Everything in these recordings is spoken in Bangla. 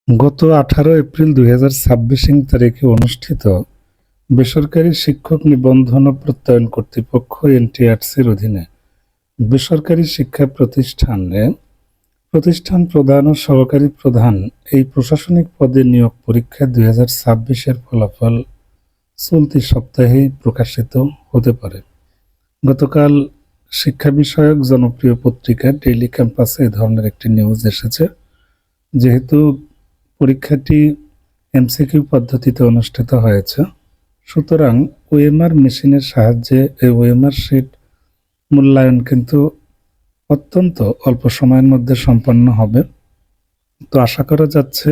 গত 18 এপ্রিল 2026 তারিখে অনুষ্ঠিত বেসরকারি শিক্ষক নিবন্ধন ও প্রত্যয়ন কর্তৃপক্ষ এনটিআরসির অধীনে বেসরকারি শিক্ষা প্রতিষ্ঠান প্রধান ও সহকারী প্রধান এই প্রশাসনিক পদে নিয়োগ পরীক্ষা 2026-এর ফলাফল চলতি সপ্তাহেই প্রকাশিত হতে পারে। গতকাল শিক্ষা বিষয়ক জনপ্রিয় পত্রিকা ডেইলি ক্যাম্পাসে এই ধরনের একটি নিউজ এসেছে। যেহেতু পরীক্ষাটি এমসিকিউ পদ্ধতিতে অনুষ্ঠিত হয়েছে, সুতরাং ওএমআর মেশিনের সাহায্যে এই ওএমআর শিট মূল্যায়ন কিন্তু অত্যন্ত অল্প সময়ের মধ্যে সম্পন্ন হবে। তো আশা করা যাচ্ছে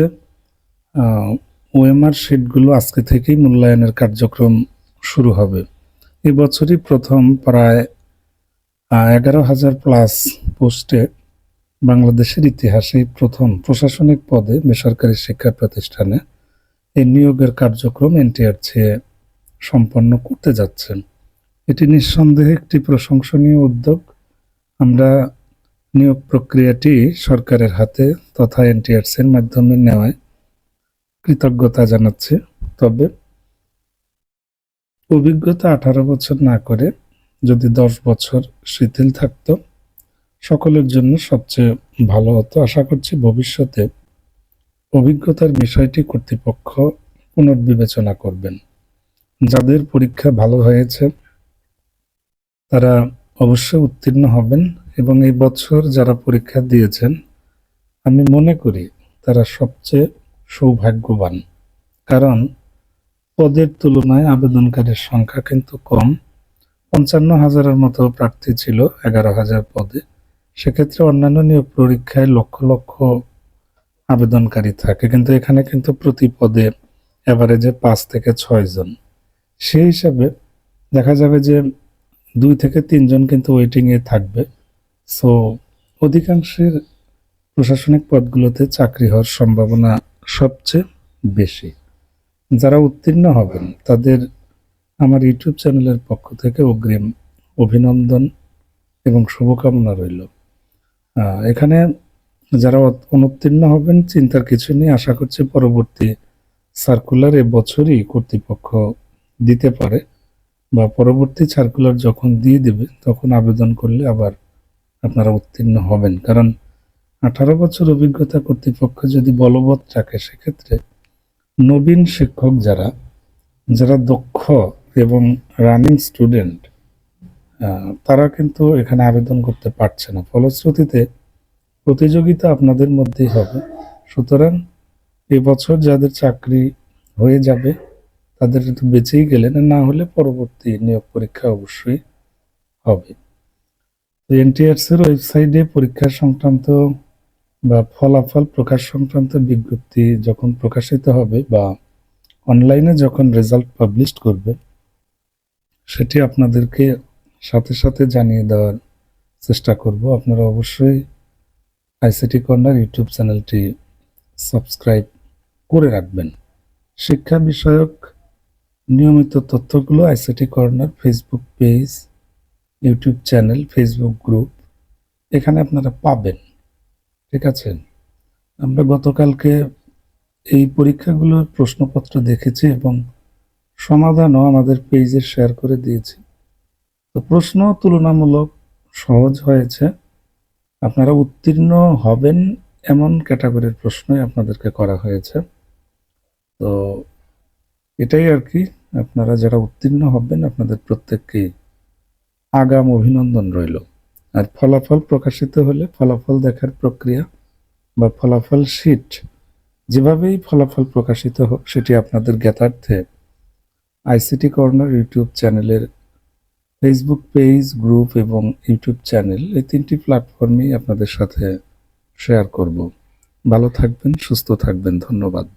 ওএমআর শিটগুলো আজকে থেকেই মূল্যায়নের কার্যক্রম শুরু হবে। এই বছরই প্রথম প্রায় 11,000 প্লাস পোস্টে বাংলাদেশের ইতিহাসে প্রথম প্রশাসনিক পদে বেসরকারি শিক্ষা প্রতিষ্ঠানে এই নিয়োগের কার্যক্রম এনটিআরসি সম্পন্ন করতে যাচ্ছেন। এটি নিঃসন্দেহে একটি প্রশংসনীয় উদ্যোগ। আমরা নিয়োগ প্রক্রিয়াটি সরকারের হাতে তথা এনটিআরসির মাধ্যমে নেওয়ায় কৃতজ্ঞতা জানাচ্ছি। তবে অভিজ্ঞতা 18 বছর না করে যদি 10 বছর শিথিল থাকতো, সকলের জন্য সবচেয়ে ভালো হতো। আশা করছি ভবিষ্যতে অভিজ্ঞতার বিষয়টি কর্তৃপক্ষ পুনর্বিবেচনা করবেন। যাদের পরীক্ষা ভালো হয়েছে তারা অবশ্যই উত্তীর্ণ হবেন, এবং এই বছর যারা পরীক্ষা দিয়েছেন আমি মনে করি তারা সবচেয়ে সৌভাগ্যবান, কারণ পদের তুলনায় আবেদনকারীর সংখ্যা কিন্তু কম। 55,000-এর মতো প্রার্থী ছিল 11,000 পদে। সেক্ষেত্রে অন্যান্য নিয়োগ পরীক্ষায় লক্ষ লক্ষ আবেদনকারী থাকে, কিন্তু এখানে কিন্তু প্রতি পদে এভারেজে 5 থেকে 6 জন। সেই হিসাবে দেখা যাবে যে 2 থেকে 3 জন কিন্তু ওয়েটিংয়ে থাকবে। সো অধিকাংশের প্রশাসনিক পদগুলোতে চাকরি হওয়ার সম্ভাবনা সবচেয়ে বেশি। যারা উত্তীর্ণ হবেন তাদের আমার ইউটিউব চ্যানেলের পক্ষ থেকে অগ্রিম অভিনন্দন এবং শুভকামনা রইল। এখানে যারা অনুত্তীর্ণ হবেন চিন্তার কিছু নেই। আশা করছি পরবর্তী সার্কুলার এবছরই কর্তৃপক্ষ দিতে পারে, বা পরবর্তী সার্কুলার যখন দিয়ে দেবে তখন আবেদন করলে আবার আপনারা উত্তীর্ণ হবেন। কারণ 18 বছর অভিজ্ঞতা কর্তৃপক্ষ যদি বলবৎ রাখে, সেক্ষেত্রে নবীন শিক্ষক যারা দক্ষ এবং রানিং স্টুডেন্ট তারা কিন্তু এখানে আবেদন করতে পারছে না। ফলশ্রুতিতে প্রতিযোগিতা আপনাদের মধ্যেই হবে। সুতরাং এবছর যাদের চাকরি হয়ে যাবে তাদের কিন্তু বেঁচেই গেলেন, না হলে পরবর্তী নিয়োগ পরীক্ষা অবশ্যই হবে। এনটিআরসির ওয়েবসাইটে পরীক্ষা সংক্রান্ত বা ফলাফল প্রকাশ সংক্রান্ত বিজ্ঞপ্তি যখন প্রকাশিত হবে বা অনলাইনে যখন রেজাল্ট পাবলিশ করবে, সেটি আপনাদেরকে সাথে সাথে জানিয়ে দেওয়ার চেষ্টা করব। আপনারা অবশ্যই আইসিটি কর্নার ইউটিউব চ্যানেলটি সাবস্ক্রাইব করে রাখবেন। শিক্ষা বিষয়ক নিয়মিত তথ্যগুলো ICT corner Facebook page, YouTube channel, Facebook group, এখানে আপনারা পাবেন। ঠিক আছে? আমরা গতকালকে এই পরীক্ষাগুলোর প্রশ্নপত্র দেখেছি এবং সমাধানও আমাদের পেজে শেয়ার করে দিয়েছি। তো প্রশ্ন তুলনামূলক সহজ হয়েছে। আপনারা উত্তীর্ণ হবেন এমন ক্যাটাগরির প্রশ্নই আপনাদেরকে করা হয়েছে। তো এটাই আর কি। আপনারা যারা উত্তীর্ণ হবেন আপনাদের প্রত্যেককেই আগাম অভিনন্দন রইল। আর ফলাফল প্রকাশিত হলে ফলাফল দেখার প্রক্রিয়া বা ফলাফল শিট যেভাবেই ফলাফল প্রকাশিত হোক, সেটি আপনাদের জ্ঞাতার্থে আইসিটি কর্নার ইউটিউব চ্যানেলের ফেসবুক পেজ, গ্রুপ এবং ইউটিউব চ্যানেল, এই 3টি প্ল্যাটফর্মেই আপনাদের সাথে শেয়ার করব। ভালো থাকবেন, সুস্থ থাকবেন। ধন্যবাদ।